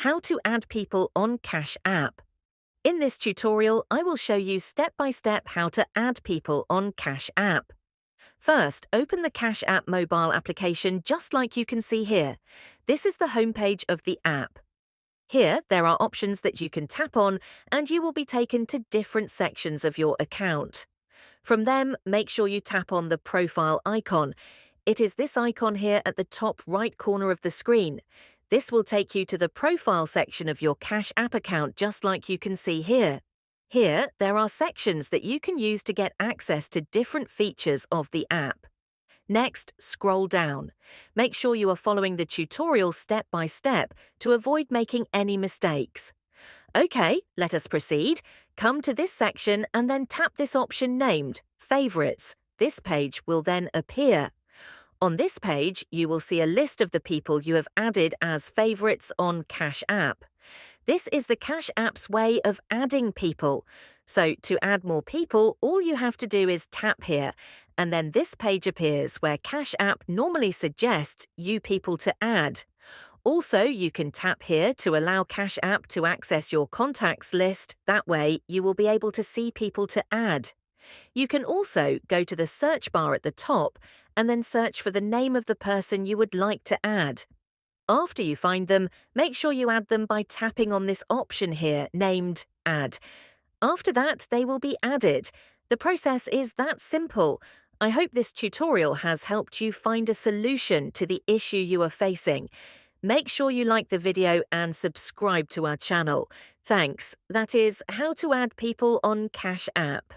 How to add people on Cash App. In this tutorial, I will show you step by step how to add people on Cash App. First, open the Cash App mobile application just like you can see here. This is the homepage of the app. Here, there are options that you can tap on and you will be taken to different sections of your account. From them, make sure you tap on the profile icon. It is this icon here at the top right corner of the screen. This will take you to the profile section of your Cash App account just like you can see here. Here, there are sections that you can use to get access to different features of the app. Next, scroll down. Make sure you are following the tutorial step by step to avoid making any mistakes. OK, let us proceed. Come to this section and then tap this option named Favorites. This page will then appear. On this page, you will see a list of the people you have added as favorites on Cash App. This is the Cash App's way of adding people. So to add more people, all you have to do is tap here, and then this page appears where Cash App normally suggests you people to add. Also, you can tap here to allow Cash App to access your contacts list. That way, you will be able to see people to add. You can also go to the search bar at the top and then search for the name of the person you would like to add. After you find them, make sure you add them by tapping on this option here named Add. After that, they will be added. The process is that simple. I hope this tutorial has helped you find a solution to the issue you are facing. Make sure you like the video and subscribe to our channel. Thanks. That is how to add people on Cash App.